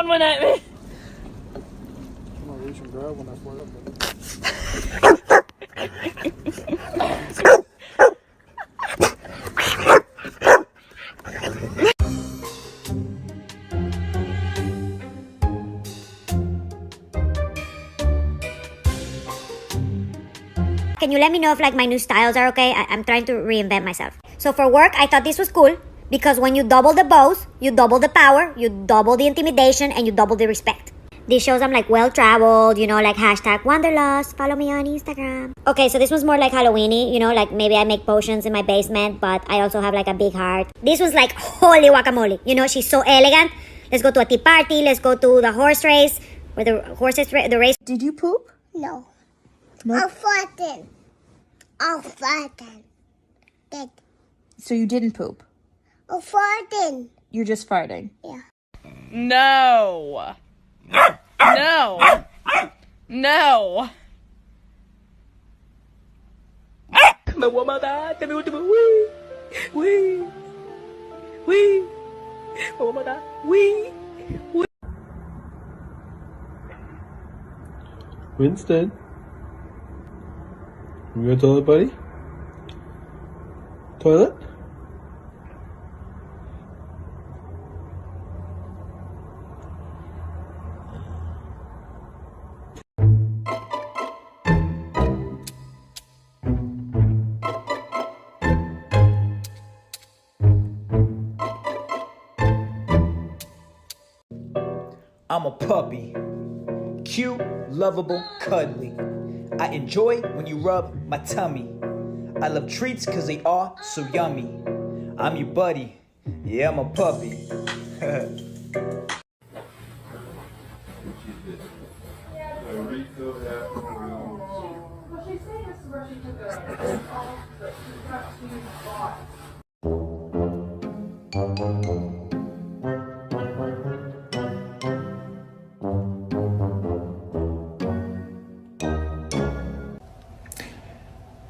throwing one at me. I'm gonna reach and grab when I fly up. Can you let me know if like my new styles are okay? I'm trying to reinvent myself. So for work, I thought this was cool because when you double the bows, you double the power, you double the intimidation, and you double the respect. This shows I'm like well-traveled, you know, like hashtag Wanderlust, follow me on Instagram. Okay, so this was more like Halloween-y, you know, like maybe I make potions in my basement, but I also have like a big heart. This was like holy guacamole, you know, she's so elegant. Let's go to a tea party, let's go to the horse race, where the horses, the race. Did you poop? No. No. I'm farting. I'm farting. Dead. So you didn't poop. I'm farting. You're just farting. Yeah. No. No. No. Winston, you go to the toilet, buddy? Toilet? I'm a puppy. Cute, lovable, cuddly. I enjoy when you rub my tummy. I love treats cause they are so yummy. I'm your buddy. Yeah, I'm a puppy.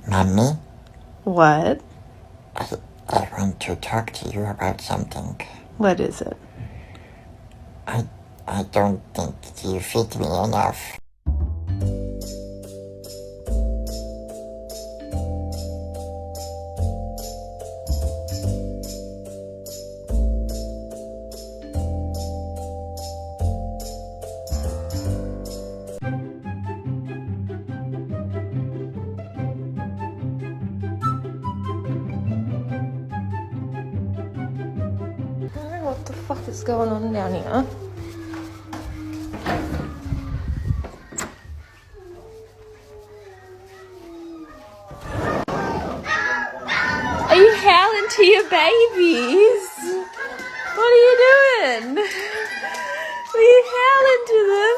Mommy, What? I want to talk to you about something. What is it? I don't think you fit me enough. What the fuck is going on down here? Are you howling to your babies? What are you doing? Are you howling to them?